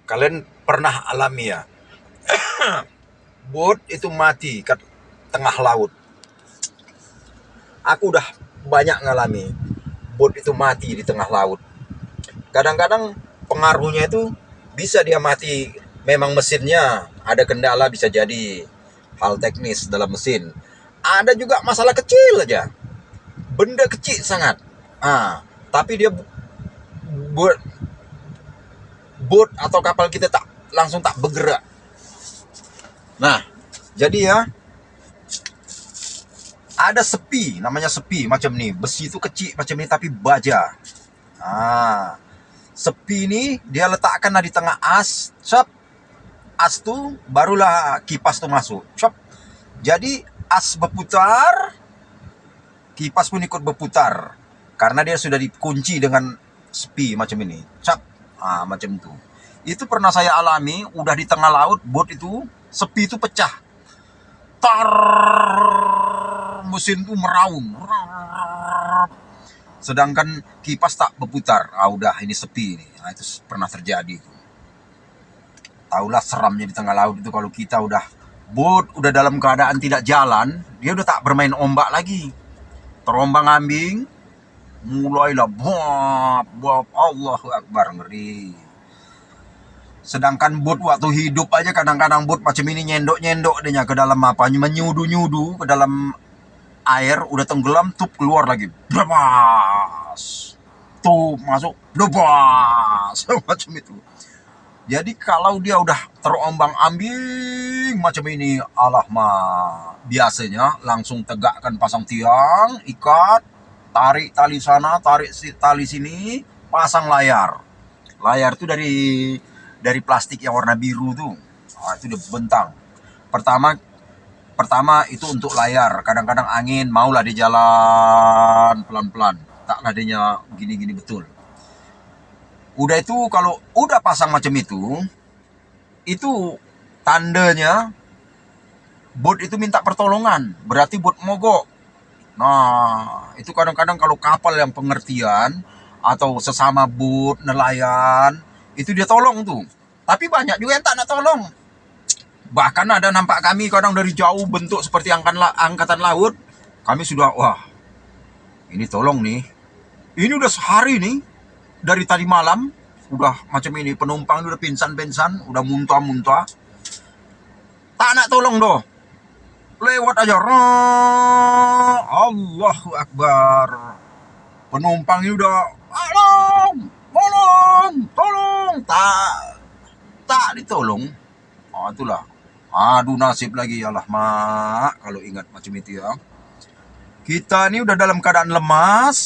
Kalian pernah alami ya, bot itu mati ke tengah laut. Aku udah banyak ngalami bot itu mati di tengah laut. Kadang-kadang pengaruhnya itu bisa dia mati, memang mesinnya ada kendala, bisa jadi hal teknis dalam mesin. Ada juga masalah kecil aja, benda kecil sangat. Tapi dia bot, bot atau kapal kita tak langsung tak bergerak. Nah, jadi ya, ada sepi, namanya sepi macam nih. Besi itu kecil macam ini tapi baja. Sepi ini dia letakkanlah di tengah as, cep. As tuh barulah kipas tuh masuk, cep. Jadi as berputar, kipas pun ikut berputar. Karena dia sudah dikunci dengan sepi macam ini, cep. Macam itu. Itu pernah saya alami, udah di tengah laut, bot itu, sepi itu pecah. Tar, mesin tuh meraung. Sedangkan kipas tak berputar. Udah ini sepi ini. Itu pernah terjadi. Taulah seramnya di tengah laut itu kalau kita udah bot udah dalam keadaan tidak jalan, dia udah tak bermain ombak lagi. Terombang-ambing, mulailah bop, Allahu Akbar, ngeri. Sedangkan bot waktu hidup aja kadang-kadang bot macam ini nyendok-nyendok dia ke dalam apa, menyudu-nyudu ke dalam air, udah tenggelam, tuh keluar lagi, bebas, tuh masuk, bebas, macam itu. Jadi kalau dia udah terombang-ambing macam ini, alah mah, biasanya langsung tegakkan, pasang tiang, ikat, tarik tali sana, tarik tali sini, pasang layar. Layar itu dari plastik yang warna biru tuh. Itu dia bentang. Pertama itu untuk layar. Kadang-kadang angin maulah di jalan pelan-pelan. Taklah dia gini-gini betul. Udah itu kalau udah pasang macam itu tandanya bot itu minta pertolongan. Berarti bot mogok. Nah, itu kadang-kadang kalau kapal yang pengertian atau sesama bot nelayan, itu dia tolong tuh. Tapi banyak juga yang tak nak tolong. Bahkan ada nampak kami kadang dari jauh bentuk seperti angkatan laut. Kami sudah, wah, ini tolong nih. Ini udah sehari nih, dari tadi malam, udah macam ini, penumpang udah pingsan-pingsan, udah muntah-muntah. Tak nak tolong doh. Lewat aja. Allahu Akbar. Penumpang ini udah, tolong. Tak ditolong. Itulah. Aduh nasib lagi, alah mak, kalau ingat macam itu ya. Kita ini udah dalam keadaan lemas,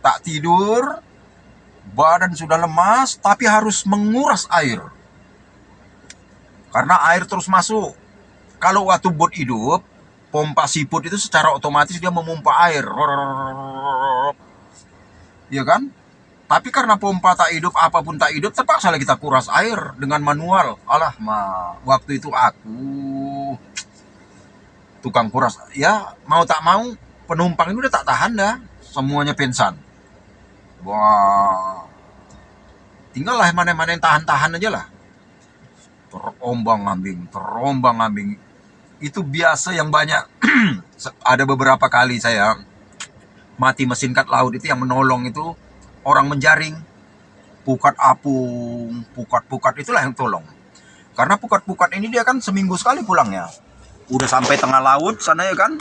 tak tidur, badan sudah lemas, tapi harus menguras air. Karena air terus masuk. Kalau waktu bot hidup, pompa siput itu secara otomatis dia memompa air. Iya kan? Tapi karena pompa tak hidup, apapun tak hidup, terpaksa kita kuras air dengan manual. Alah, waktu itu aku tukang kuras. Ya, mau tak mau, penumpang itu udah tak tahan dah. Semuanya pingsan. Wah, tinggal lah mana-mana yang tahan-tahan aja lah. Terombang-ambing. Itu biasa yang banyak. Ada beberapa kali saya mati mesin kat laut itu yang menolong itu orang menjaring. Pukat apung, pukat itulah yang tolong. Karena pukat ini dia kan seminggu sekali pulangnya. Udah sampai tengah laut sana ya kan.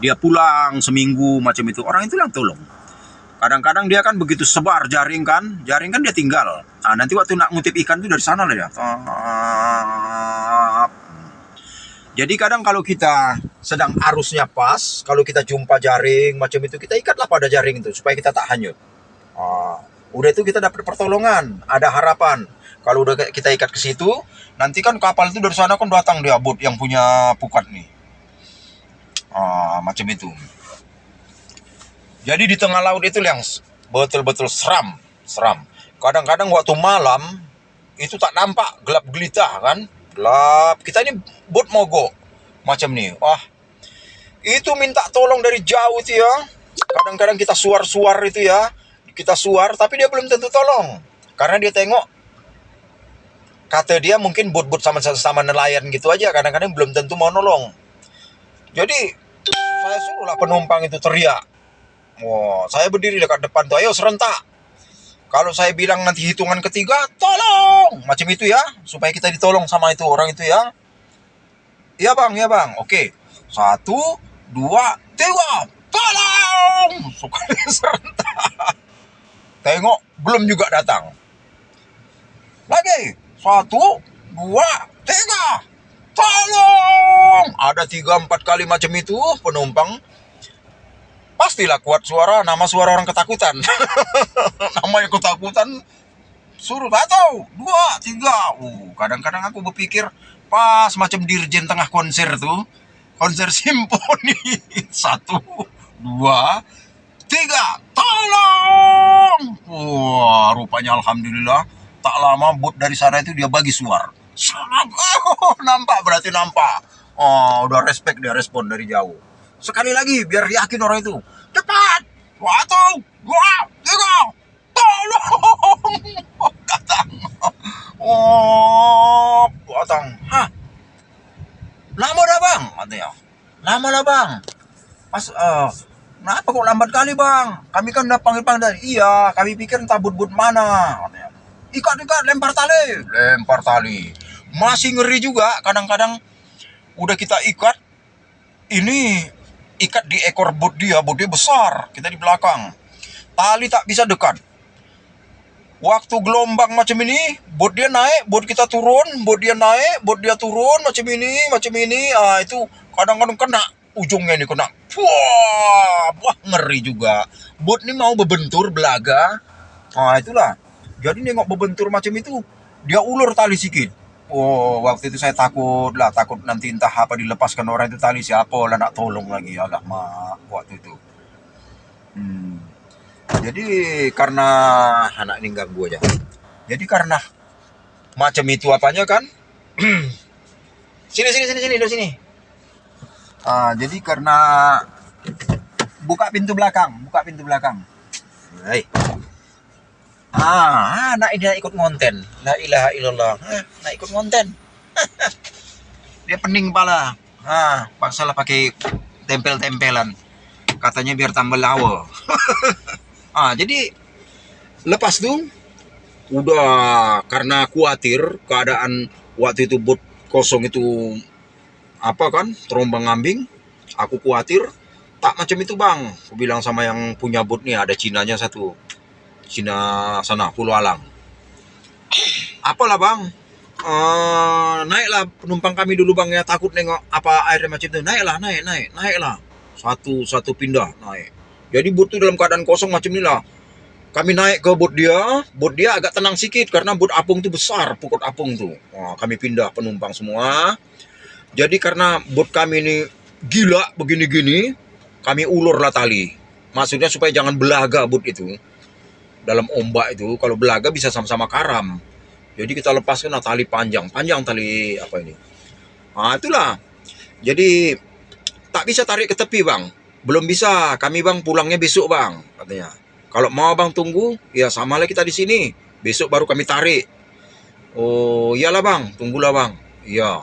Dia pulang seminggu macam itu. Orang itu yang tolong. Kadang-kadang dia kan begitu sebar jaring kan dia tinggal. Nanti waktu nak ngutip ikan itu dari sana lah dia. Jadi kadang kalau kita sedang arusnya pas, kalau kita jumpa jaring macam itu, kita ikatlah pada jaring itu supaya kita tak hanyut. Udah itu kita dapat pertolongan, ada harapan. Kalau udah kita ikat ke situ, nanti kan kapal itu dari sana kan datang dia bot yang punya pukat nih. Macam itu. Jadi di tengah laut itu yang betul-betul seram. Kadang-kadang waktu malam itu tak nampak, gelap gelita kan. Gelap. Kita ini bot mogok macam nih. Itu minta tolong dari jauh itu ya. Kadang-kadang kita suar-suar itu ya. kita suar, tapi dia belum tentu tolong. Karena dia tengok, kata dia mungkin but-but sama nelayan gitu aja, kadang-kadang belum tentu mau nolong. Jadi saya suruhlah penumpang itu teriak. Saya berdiri dekat depan tuh, ayo serentak. Kalau saya bilang nanti hitungan ketiga, tolong, macam itu ya, supaya kita ditolong sama itu orang itu ya. Iya bang, oke. 1, 2, 3, tolong. Sekali serentak. Tengok, belum juga datang. Lagi, 1, 2, 3, tolong. Ada 3-4 kali macam itu penumpang. Pastilah kuat suara, nama suara orang ketakutan. Namanya ketakutan, suruh 1, 2, 3. Kadang-kadang aku berpikir pas macam dirjen tengah konser tuh, konser simfoni. 1, 2, 3, tolong. Rupanya alhamdulillah tak lama bot dari sana itu dia bagi suar. Nampak, berarti nampak. Udah respect, dia respon dari jauh. Sekali lagi biar yakin orang itu. Cepat, 1, 2, 3, tolong. Datang. Datang. Lama dah bang, katanya. Lama lah bang. Kenapa kok lambat kali bang? Kami kan udah panggil dari. Iya, kami pikir entah but-but mana, katanya. Ikat, lempar tali. Masih ngeri juga, kadang-kadang udah kita ikat, ini ikat di ekor bot dia besar, kita di belakang. Tali tak bisa dekat. Waktu gelombang macam ini, bot dia naik, bot kita turun, bot dia naik, bot dia turun, macam ini. Itu kadang-kadang kena, ujungnya ini kena. Wah, ngeri juga. Bot ini mau berbentur, belaga. Itulah. Jadi nengok berbentur macam itu, dia ulur tali sikit. Waktu itu saya takut nanti entah apa dilepaskan orang itu tali, siapa lah nak tolong lagi. Alah mak, waktu itu. Jadi karena anak ini ganggu aja. Jadi karena macam itu apanya kan? Sini dari sini. Jadi karena buka pintu belakang. Hai. Anak ini ikut ngonten. La ilaha illallah. Nak ikut ngonten. Dia pening pala. Paksalah pakai tempel-tempelan. Katanya biar tambah lawa. Jadi lepas tuh udah, karena khawatir keadaan waktu itu bot kosong itu terombang ambing. Aku khawatir, tak macam itu bang. Aku bilang sama yang punya bot nih, ada Cinanya satu, Cina sana Pulau Alang. Apalah bang, naiklah penumpang kami dulu bang ya, takut nengok apa airnya macam itu. Naiklah. Satu pindah naik. Jadi bot itu dalam keadaan kosong macam inilah. Kami naik ke bot dia agak tenang sedikit karena bot apung itu besar, pokok apung tuh. Kami pindah penumpang semua. Jadi karena bot kami ini gila begini-gini, kami ulurlah tali. Maksudnya supaya jangan belaga bot itu. Dalam ombak itu, kalau belaga bisa sama-sama karam. Jadi kita lepaskan tali panjang tali apa ini. Itulah. Jadi tak bisa tarik ke tepi bang. Belum bisa, kami bang pulangnya besok bang, katanya. Kalau mau bang tunggu, ya sama lah kita di sini. Besok baru kami tarik. Iyalah bang, tunggulah bang. Iya.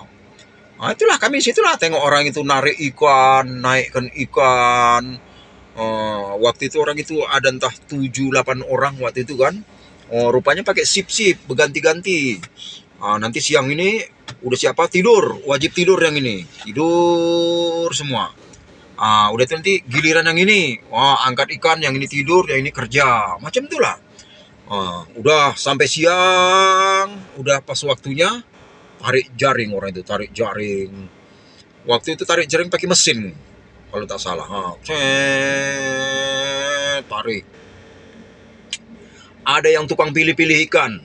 Itulah kami situlah tengok orang itu narik ikan, naikkan ikan. Waktu itu orang itu ada entah 7-8 orang waktu itu kan. Rupanya pakai sip-sip berganti-ganti. Nanti siang ini udah siapa tidur, wajib tidur yang ini. Tidur semua. Udah itu nanti giliran yang ini, angkat ikan, yang ini tidur, yang ini kerja, macam itulah. Udah sampai siang, udah pas waktunya tarik jaring orang itu, tarik jaring. Waktu itu tarik jaring pakai mesin, kalau tak salah. Tarik. Ada yang tukang pilih-pilih ikan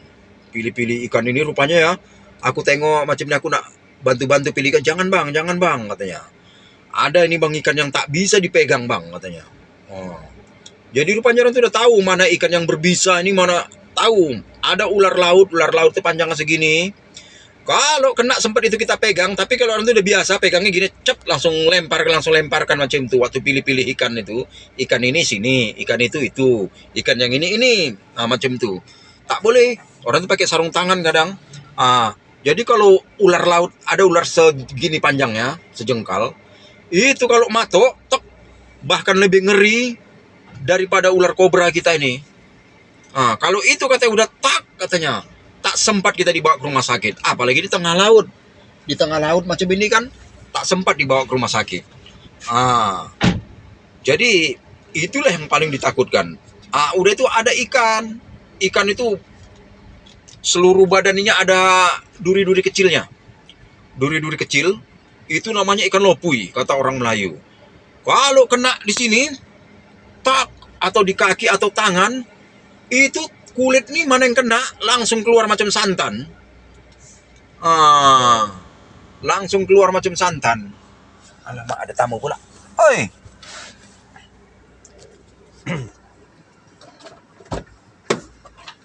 ini rupanya ya. Aku tengok macamnya, aku nak bantu-bantu pilih ikan. Jangan bang, katanya. Ada ini bang ikan yang tak bisa dipegang bang, katanya. Jadi rupanya orang itu udah tahu mana ikan yang berbisa, ini mana tahu. Ada ular laut itu panjangnya segini. Kalau kena sempat itu kita pegang, tapi kalau orang itu udah biasa pegangnya gini, cep langsung lemparkan macam itu. Waktu pilih-pilih ikan itu, ikan ini sini, ikan itu, ikan yang ini, macam itu. Tak boleh. Orang itu pakai sarung tangan kadang. Jadi kalau ular laut ada ular segini panjangnya, sejengkal, itu kalau matok, tek, bahkan lebih ngeri daripada ular kobra kita ini. Kalau itu katanya udah katanya tak sempat kita dibawa ke rumah sakit, apalagi di tengah laut. Di tengah laut macam ini kan tak sempat dibawa ke rumah sakit. Jadi itulah yang paling ditakutkan. Udah itu ada ikan itu seluruh badannya ada duri-duri kecilnya. Duri-duri kecil itu namanya ikan lopui kata orang Melayu. Kalau kena di sini tak atau di kaki atau tangan, itu kulit nih mana yang kena langsung keluar macam santan. Langsung keluar macam santan. Alamak, ada tamu pula. Oi.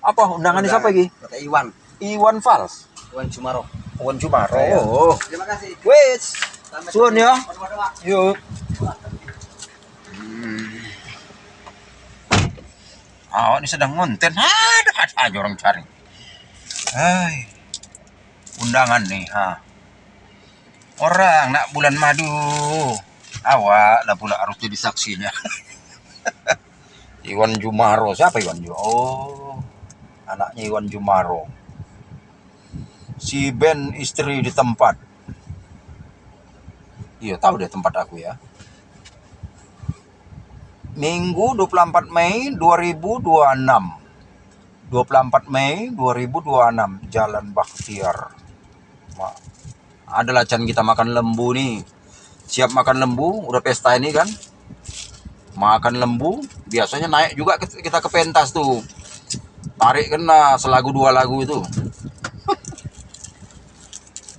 Apa undangannya siapa lagi? Kata Iwan. Iwan Fals. Iwan Cumaro. Iwan Cumaro. Ya. Oh. Terima kasih. Wes. Suun ya. Yuk. Ini sedang ngonten. Ada aja orang cari. Hai. Undangan nih, Orang nak bulan madu. Awak lah pula harus jadi saksinya. Iwan Jumaro. Siapa Iwan Jumaro? Oh. Anaknya Iwan Jumaro. Si Ben istri di tempat. Iya, tahu deh tempat aku ya. Minggu 24 Mei 2026. 24 Mei 2026, Jalan Bakhtiar. Adalah can kita makan lembu nih. Siap makan lembu, udah pesta ini kan. Makan lembu, biasanya naik juga kita ke pentas tuh. Tarik kan selagu 2 lagu itu.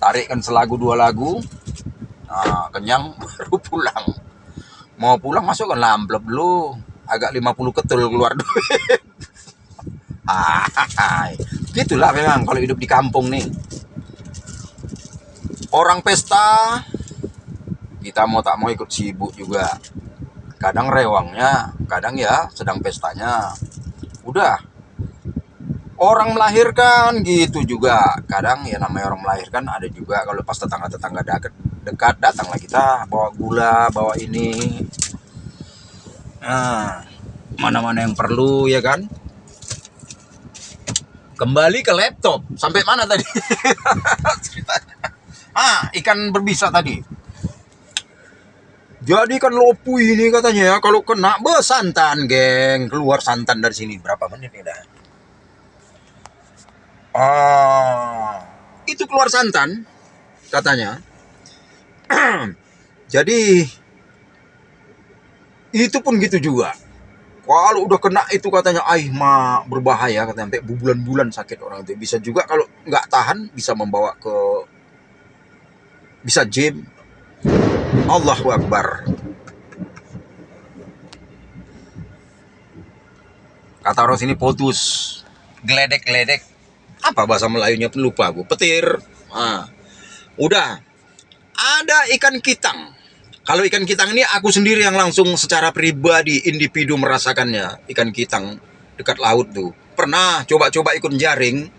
Tarik kan selagu 2 lagu. Kenyang baru pulang. Mau pulang masuk kan amplop dulu. Agak 50 ketul keluar duit. Gitulah memang kalau hidup di kampung nih. Orang pesta, kita mau tak mau ikut sibuk juga. Kadang rewangnya, kadang ya sedang pestanya. Udah. Orang melahirkan gitu juga. Kadang ya namanya orang melahirkan ada juga kalau pas tetangga-tetangga dekat datanglah kita bawa gula, bawa ini. Mana-mana yang perlu ya kan. Kembali ke laptop. Sampai mana tadi? Ceritanya. Ikan berbisa tadi. Jadi ikan lopui ini katanya ya, kalau kena besantan, geng. Keluar santan dari sini. Berapa menit nih dah? Itu keluar santan katanya. Jadi itu pun gitu juga. Kalau udah kena itu katanya berbahaya katanya, sampai bulan-bulan sakit orang itu. Bisa juga kalau nggak tahan bisa membawa bisa jam. Allahu Akbar. Kata orang sini putus, geledek. Apa bahasa Melayunya pun lupa aku. Petir. Udah. Ada ikan kitang. Kalau ikan kitang ini aku sendiri yang langsung secara pribadi individu merasakannya. Ikan kitang dekat laut tuh. Pernah coba-coba ikut jaring.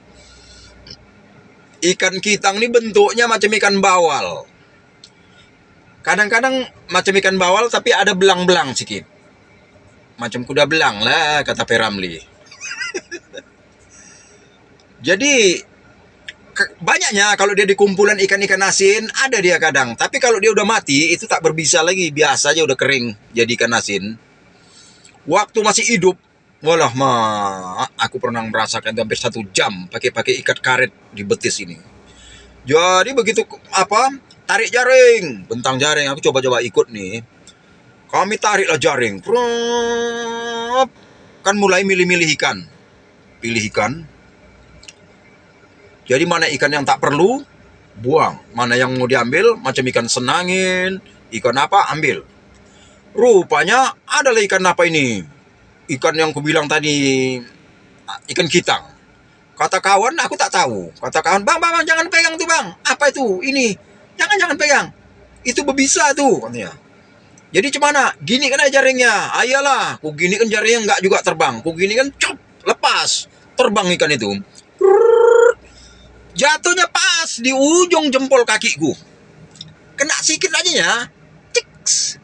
Ikan kitang ini bentuknya macam ikan bawal. Kadang-kadang macam ikan bawal tapi ada belang-belang sedikit. Macam kuda belang lah kata Peramli. Jadi banyaknya kalau dia di kumpulan ikan-ikan asin ada dia kadang. Tapi kalau dia udah mati itu tak berbisa lagi. Biasa aja udah kering jadi ikan asin. Waktu masih hidup, aku pernah merasakan hampir 1 jam pakai ikat karet di betis ini. Jadi begitu tarik jaring, bentang jaring, aku coba-coba ikut nih. Kami tariklah jaring. Kan mulai milih-milih ikan. Pilih ikan. Jadi mana ikan yang tak perlu, buang. Mana yang mau diambil, macam ikan senangin, ikan apa, ambil. Rupanya adalah ikan apa ini? Ikan yang kubilang tadi, ikan kitang. Kata kawan, aku tak tahu. Kata kawan, bang, jangan pegang tuh bang. Apa itu? Ini. Jangan pegang. Itu berbisa tuh, katanya. Jadi gimana? Gini kan aja jaringnya. Ayalah, ku gini kan jaringnya nggak juga terbang. Ku gini kan, cop, lepas. Terbang ikan itu. Jatuhnya pas di ujung jempol kakiku. Kena sikit aja ya. Cik.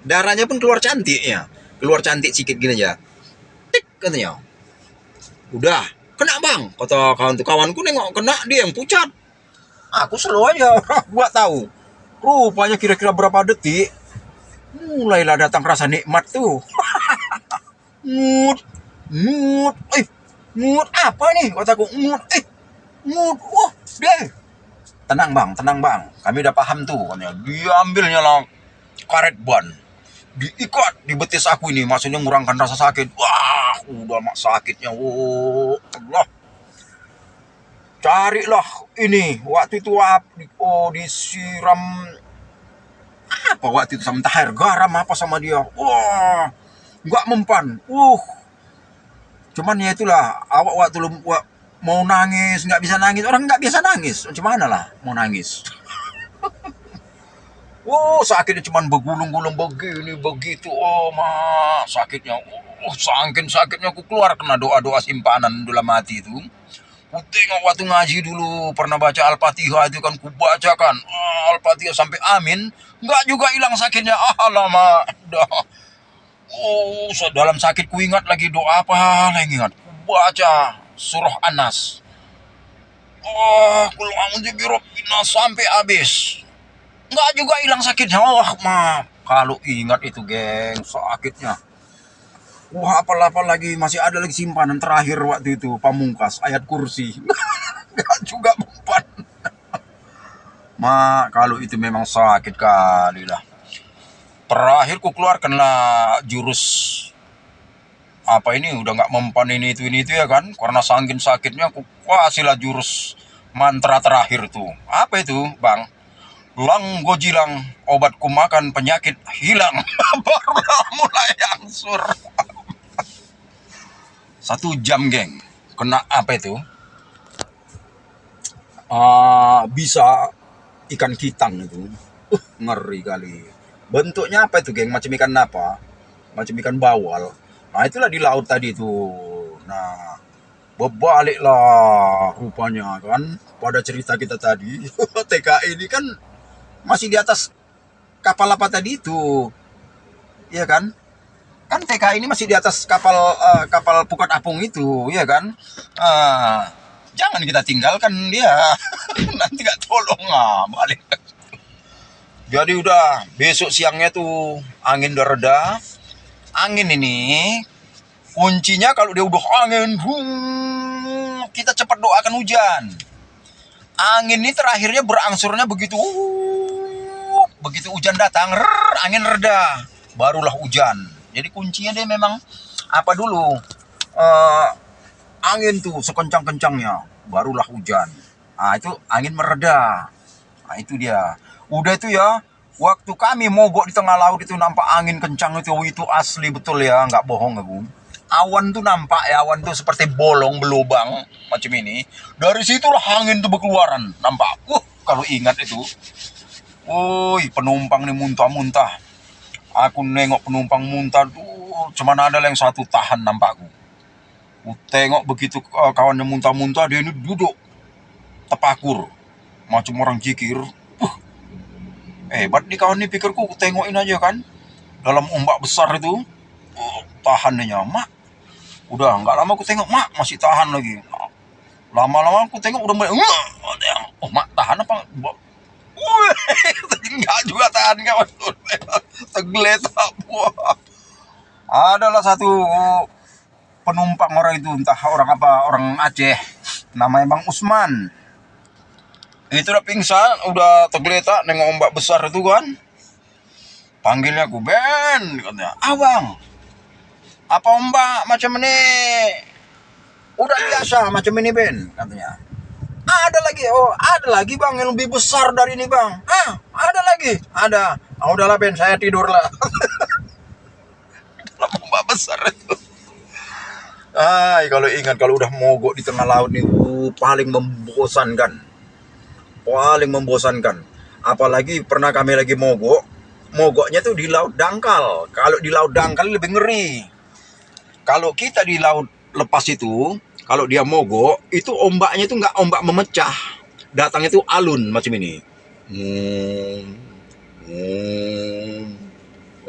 Darahnya pun keluar cantik ya. Keluar cantik sikit gini aja. Tik, katanya. Udah, kena bang. Kata kawanku nengok kena, dia yang pucat. Aku slow aja, gua tahu. Rupanya kira-kira berapa detik, mulailah datang rasa nikmat tuh. Mood, mood apa nih? Kataku mood, wah deh. Tenang bang, kami udah paham tuh. Diambilnya lah karet ban, diikat di betis aku ini, maksudnya ngurangkan rasa sakit. Wah, udah mak sakitnya, oh Allah. Carilah ini, waktu itu disiram apa waktu itu sama air garam apa sama dia. Wah, nggak mempan. Cuman ya itulah, awak waktu mau nangis nggak bisa nangis, orang nggak biasa nangis, gimana lah mau nangis. Sakitnya cuman bergulung-gulung begini begitu. Sakitnya. Saking sakitnya aku keluar kena doa-doa simpanan dalam hati itu. Ku tengok waktu ngaji dulu pernah baca Al-Fatihah itu kan, ku bacakan Al-Fatihah sampai amin, nggak juga hilang sakitnya. Lama dah. Dalam sakit ku ingat lagi doa apa lagi ingat. Ku baca surah An-Nas. Kul a'udzu birabbin sampai habis. Nggak juga hilang sakitnya. Kalau ingat itu geng sakitnya. Apal lagi, masih ada lagi simpanan terakhir waktu itu, pamungkas ayat kursi. Nggak juga mempan. Kalau itu memang sakit kali lah. Terakhir ku keluarkanlah jurus apa ini, udah nggak mempan ini itu ya kan, karena saking sakitnya aku kasihlah jurus mantra terakhir tuh. Apa itu bang? Lang gojilang, obatku makan penyakit hilang. Barulah mulai angsur. 1 jam geng, kena apa itu? Bisa ikan kitang itu. Ngeri kali. Bentuknya apa itu geng? Macam ikan apa? Macam ikan bawal. Nah itulah di laut tadi itu. Nah berbaliklah rupanya kan pada cerita kita tadi. TKI ini kan masih di atas kapal apa tadi itu, iya kan? Kan TKI ini masih di atas kapal Pukat Apung itu, iya kan? Jangan kita tinggalkan dia. Nanti gak tolong balik. Jadi udah besok siangnya tuh angin udah reda. Angin ini kuncinya kalau dia udah angin, kita cepat doakan hujan. Angin ini terakhirnya berangsurnya begitu hujan datang, angin reda, barulah hujan. Jadi kuncinya dia memang apa dulu, angin tuh sekencang-kencangnya, barulah hujan. Itu angin mereda. Itu dia. Udah itu ya, waktu kami mogok di tengah laut itu nampak angin kencang itu asli betul ya, nggak bohong aku. Awan tuh nampak ya, awan tuh seperti bolong belubang macam ini. Dari situlah angin tuh berkeluaran, nampak. Kalau ingat itu. Penumpang nih muntah-muntah. Aku nengok penumpang muntah tuh, cuman ada yang satu tahan nampakku. Aku tengok begitu kawannya muntah-muntah, dia ini duduk tepakur macam orang jikir. Hebat nih kawan nih pikirku. Aku tengokin aja kan, dalam ombak besar itu tahan dia, mak. Udah nggak lama aku tengok, mak masih tahan lagi. Lama-lama aku tengok udah mulai, mak tahan apa? Enggak juga tahan kawan. Tergeletak. Adalah satu penumpang orang itu, entah orang apa, orang Aceh, namanya Bang Usman. Itu udah pingsan, udah tergeletak nengok ombak besar itu kan. Panggilnya aku, Ben, katanya. Bang, apa ombak macam ini? Udah biasa macam ini Ben, katanya. Ada lagi bang yang lebih besar dari ini bang. Ada lagi, ada. Udahlah Ben, saya tidur lah. Dalam ombak besar itu. Kalau ingat kalau udah mogok di tengah laut nih, paling membosankan. Paling membosankan. Apalagi pernah kami lagi mogok, mogoknya tuh di laut dangkal. Kalau di laut dangkal lebih ngeri. Kalau kita di laut lepas itu, kalau dia mogok, itu ombaknya itu nggak ombak memecah. Datangnya itu alun macam ini. Hmm, hmm.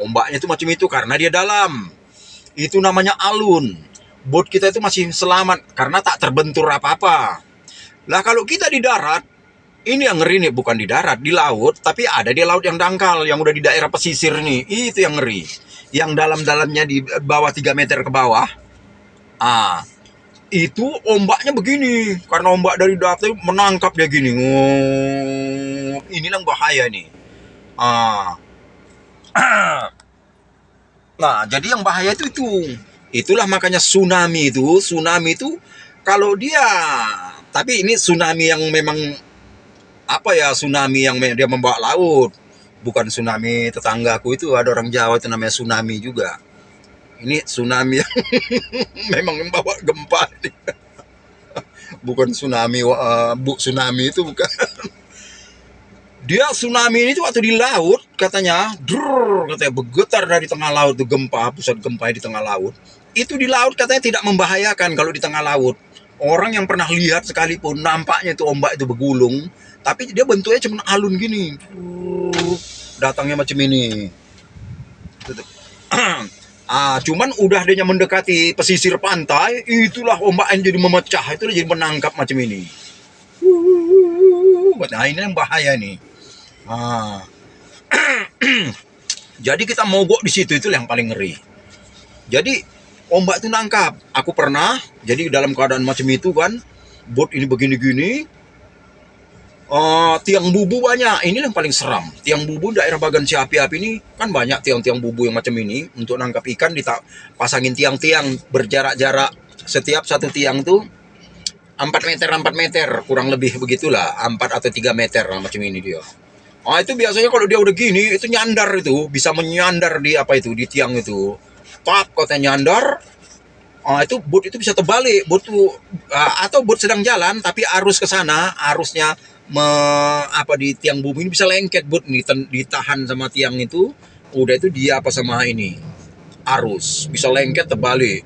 Ombaknya itu macam itu karena dia dalam. Itu namanya alun. Boat kita itu masih selamat karena tak terbentur apa-apa. Lah kalau kita di darat, ini yang ngeri nih, bukan di darat, di laut, tapi ada di laut yang dangkal, yang udah di daerah pesisir nih. Itu yang ngeri. Yang dalam-dalamnya di bawah 3 meter ke bawah, itu ombaknya begini. Karena ombak dari darat itu menangkap dia gini. Ini yang bahaya nih. Nah, jadi yang bahaya itu. Itulah makanya tsunami itu kalau dia, tapi ini tsunami yang memang tsunami yang dia membawa laut. Bukan tsunami tetanggaku itu, ada orang Jawa itu namanya tsunami juga. Ini tsunami yang memang membawa gempa. Bukan tsunami, tsunami itu bukan. Dia tsunami itu waktu di laut katanya bergetar dari tengah laut tuh, pusat gempa di tengah laut. Itu di laut katanya tidak membahayakan kalau di tengah laut. Orang yang pernah lihat sekalipun nampaknya itu ombak itu bergulung, tapi dia bentuknya cuma alun gini. Datangnya macam ini. Cuman udah dia mendekati pesisir pantai, itulah ombaknya jadi memecah, itu jadi menangkap macam ini. Nah, ini yang bahaya nih. Jadi kita mogok di situ, itu yang paling ngeri. Jadi ombak itu nangkap. Aku pernah jadi dalam keadaan macam itu kan, boat ini begini-gini, tiang bubu banyak. Ini yang paling seram. Tiang bubu daerah Bagan Siapi-api ini kan banyak tiang-tiang bubu yang macam ini. Untuk nangkap ikan pasangin tiang-tiang berjarak-jarak. Setiap satu tiang tuh 4 meter kurang lebih begitulah, 4 atau 3 meter lah, macam ini dia. Itu biasanya kalau dia udah gini, itu nyandar, itu bisa menyandar di di tiang itu. Katanya nyandar. Itu boat itu bisa terbalik, atau boat sedang jalan tapi arus ke sana, arusnya di tiang bumi ini bisa lengket, boat ini ditahan sama tiang itu, udah itu dia sama ini arus bisa lengket terbalik.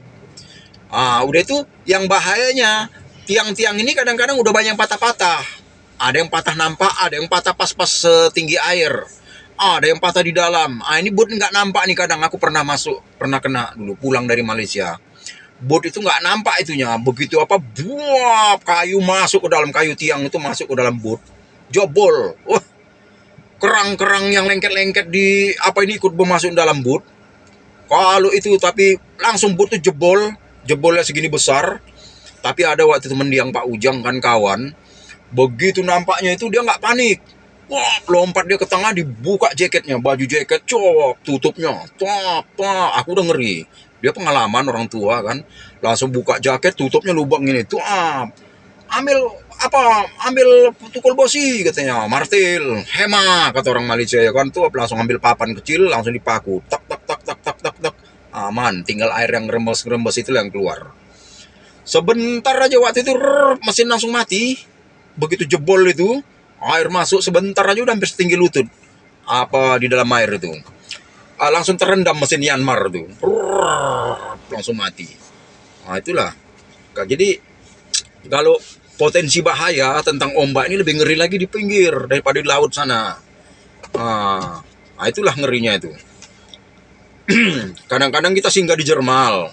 Udah itu yang bahayanya, tiang-tiang ini kadang-kadang udah banyak patah-patah. Ada yang patah nampak, ada yang patah pas-pas setinggi air. Ada yang patah di dalam. Ini boat nggak nampak nih kadang. Aku pernah kena dulu pulang dari Malaysia. Boat itu nggak nampak itunya. Begitu buap, kayu masuk ke dalam, kayu tiang itu masuk ke dalam boat. Jebol. Kerang-kerang yang lengket-lengket di ikut masuk dalam boat. Kalau itu tapi langsung boat itu jebolnya segini besar. Tapi ada waktu itu mendiang Pak Ujang kan kawan. Begitu nampaknya itu dia nggak panik. Lompat dia ke tengah, dibuka jaketnya, baju jaket, tutupnya. Aku udah ngeri. Dia pengalaman orang tua kan. Langsung buka jaket, tutupnya lubang ini. Ambil tukul bosi katanya, martil, hema kata orang Malaysia ya kan tuh, langsung ambil papan kecil, langsung dipaku. Tak. Aman, tinggal air yang rembes itu yang keluar. Sebentar aja waktu itu mesin langsung mati. Begitu jebol itu, air masuk sebentar aja udah hampir setinggi lutut. Di dalam air itu. Langsung terendam mesin Yanmar itu. Langsung mati. Itulah. Jadi kalau potensi bahaya tentang ombak ini lebih ngeri lagi di pinggir daripada di laut sana. Itulah ngerinya itu. Kadang-kadang kita singgah di Jermal.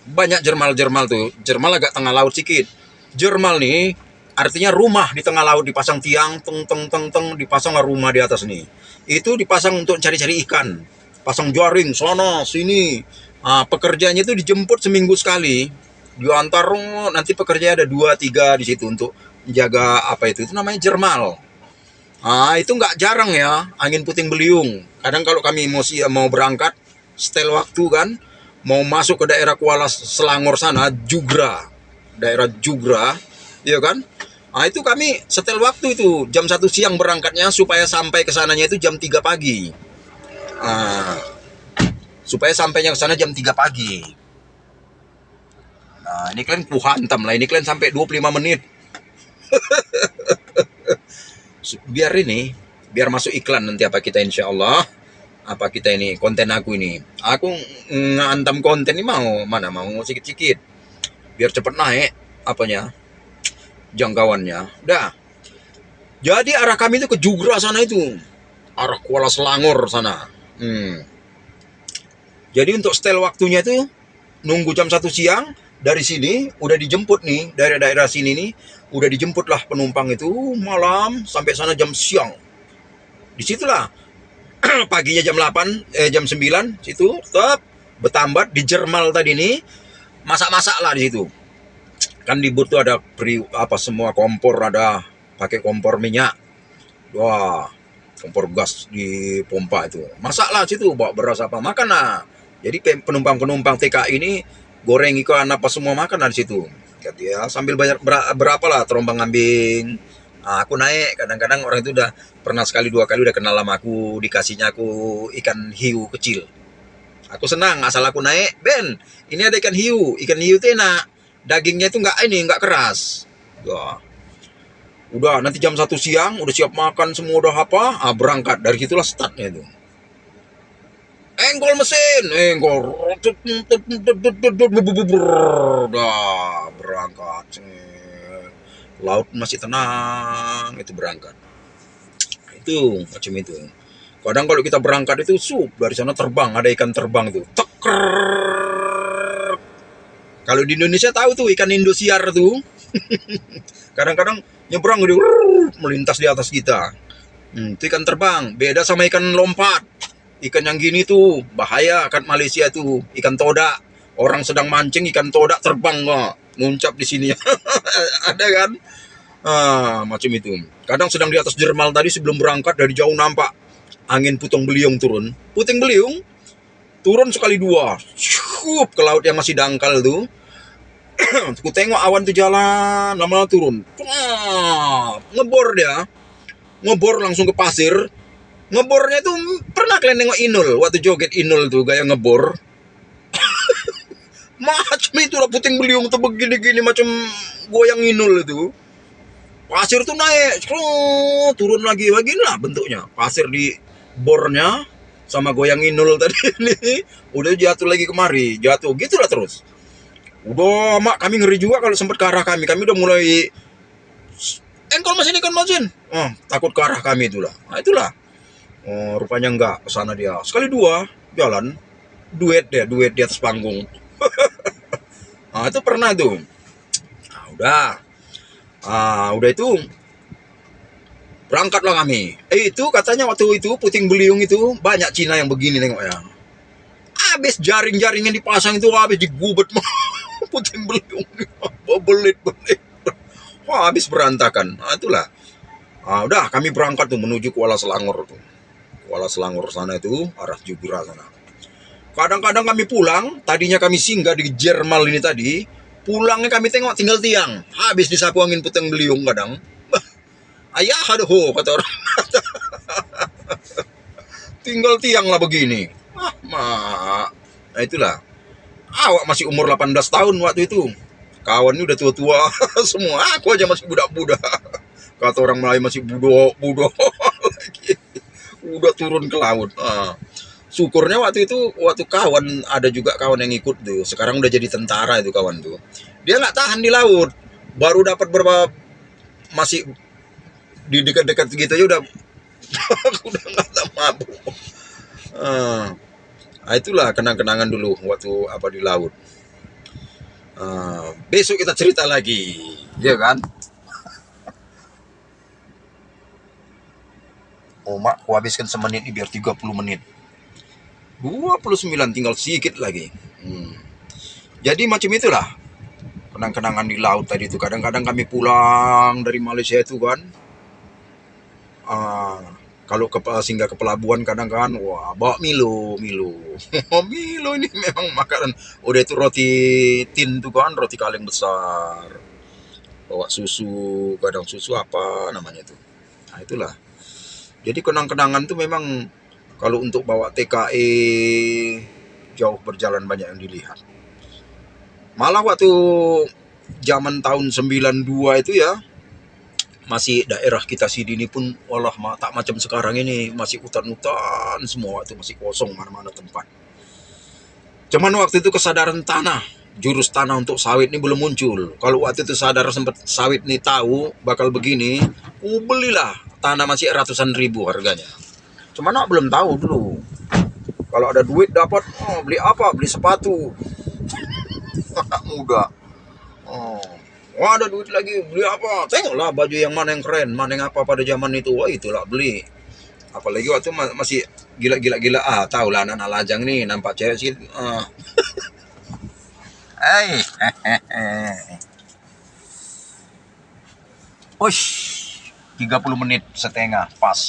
Banyak Jermal tuh. Jermal agak tengah laut sedikit. Jermal nih artinya rumah di tengah laut, dipasang tiang, dipasanglah rumah di atas nih. Itu dipasang untuk cari-cari ikan. Pasang jaring, sana, sini. Pekerjanya itu dijemput seminggu sekali. Diantar, nanti pekerja ada 2-3 di situ untuk menjaga itu namanya Jermal. Itu nggak jarang ya, angin puting beliung. Kadang kalau kami mau berangkat, setel waktu kan, mau masuk ke daerah Kuala Selangor sana, daerah Jugra, iya kan? Itu kami setel waktu itu jam 1 siang berangkatnya supaya sampai ke sananya itu jam 3 pagi. Supaya sampainya ke sana jam 3 pagi. Nah, ini kalian hantam lah, ini kalian sampai 25 menit. Biar masuk iklan nanti apa kita, insya Allah. Apa kita ini, konten aku ini. Aku ngantam konten ini mau sikit-sikit. Biar cepet naik apanya, jangkauannya. Udah. Jadi arah kami itu ke Jugra sana itu. Arah Kuala Selangor sana. Jadi untuk setel waktunya itu nunggu jam 1 siang. Dari sini udah dijemput nih, dari daerah sini nih udah dijemput lah penumpang itu malam sampai sana jam siang. Disitulah paginya jam 8, jam 9 situ tetap bertambat di Jermal tadi nih, masak-masak lah di situ. Kan di booth tuh ada semua kompor, ada pakai kompor minyak. Wah, kompor gas di pompa itu. Masak lah situ, bawa beras apa makan lah. Jadi penumpang-penumpang TKI ini goreng ikan apa semua makan di situ. Ya, sambil banyak berapa lah terombang ambing. Nah, aku naik, kadang-kadang orang itu udah pernah sekali 2 kali udah kenal sama aku, dikasihnya aku ikan hiu kecil. Aku senang asal aku naik, Ben, ini ada ikan hiu itu enak, dagingnya itu nggak keras. Wah. Udah nanti jam 1 siang udah siap makan semua, udah apa, berangkat dari situlah startnya itu. Engkol mesin, udah berangkat. Laut masih tenang, itu berangkat. Itu macam itu. Kadang kalau kita berangkat itu dari sana terbang, ada ikan terbang itu. Teker. Kalau di Indonesia tahu tuh ikan Indosiar tuh. Kadang-kadang nyebrang gitu, melintas di atas kita. Itu ikan terbang, beda sama ikan lompat. Ikan yang gini tuh bahaya kan, Malaysia tuh ikan todak. Orang sedang mancing ikan todak terbang kok, nguncap di sini. Ada kan? Macam itu. Kadang sedang di atas Jermal tadi sebelum berangkat dari jauh nampak angin puting beliung turun. Puting beliung turun sekali 2. Syup ke laut yang masih dangkal tuh. Aku tengok awan tuh jalan, lama-lama turun. Ngebor dia. Ngebor langsung ke pasir. Ngebornya tuh pernah kalian nengok Inul waktu joget Inul tuh gaya ngebor. Macam itulah puting beliung tuh begini-gini macam goyang Inul itu. Pasir tuh naik, turun lagi beginilah bentuknya. Pasir di bornya sama goyang Inul tadi ini udah jatuh lagi kemari, jatuh gitulah terus. Udah mak kami ngeri juga kalau sempat ke arah kami udah mulai engkol mesin. Takut ke arah kami itulah. Nah itulah. Rupanya enggak, kesana dia. Sekali 2 jalan, duet di atas panggung. Itu pernah tuh. Udah itu berangkatlah kami. Itu katanya waktu itu puting beliung itu banyak Cina yang begini tengoknya. Habis jaring-jaring yang dipasang itu habis digubet puting beliung, belit. Wah, habis berantakan. Itulah. Udah kami berangkat tuh menuju Kuala Selangor tuh. Kuala Selangor sana itu arah Jugra sana. Kadang-kadang kami pulang, tadinya kami singgah di Jermal ini tadi, pulangnya kami tengok tinggal tiang, habis disapu angin puting beliung kadang. Ayah aduh kata orang. Tinggal tiang lah begini. Nah itulah. Awak masih umur 18 tahun waktu itu. Kawannya udah tua-tua semua. Aku aja masih budak-budak. Kata orang Melayu masih budok lagi. Udah turun ke laut. Syukurnya waktu itu, kawan ada juga kawan yang ikut tuh. Sekarang udah jadi tentara itu kawan tuh. Dia nggak tahan di laut. Baru dapat berapa, masih di dekat-dekat gitu aja udah udah nggak mabuk. Itulah kenang-kenangan dulu waktu di laut. Besok kita cerita lagi, ya kan? Mak, aku habiskan semenit ini biar 30 menit. 29 tinggal sedikit lagi. Jadi macam itulah kenang-kenangan di laut tadi itu. Kadang-kadang kami pulang dari Malaysia itu kan, kalau singgah ke pelabuhan kadang kan, wah bawa Milo. Milo ini memang makanan. Udah itu roti tin tuh kan, roti kaleng besar. Bawa susu, kadang susu apa namanya tuh. Itulah. Jadi kenang-kenangan tuh memang kalau untuk bawa TKI jauh berjalan banyak yang dilihat. Malah waktu zaman tahun 92 itu ya, masih daerah kita sini pun walah tak macam sekarang ini, masih hutan-hutan semua, itu masih kosong mana-mana tempat. Cuman waktu itu kesadaran tanah, jurus tanah untuk sawit ini belum muncul. Kalau waktu itu sadar sempat sawit nih tahu bakal begini, belilah tanah masih ratusan ribu harganya. Cuman belum tahu dulu. Kalau ada duit dapat, beli apa? Beli sepatu. Anak muda. Oh, wah ada duit lagi, beli apa? Tengoklah baju yang mana yang keren, mana yang apa pada zaman itu. Wah itulah beli. Apalagi waktu masih gila-gila. Tahu lah anak-anak lajang nih, nampak cewek sih. Ush, 30 menit setengah pas.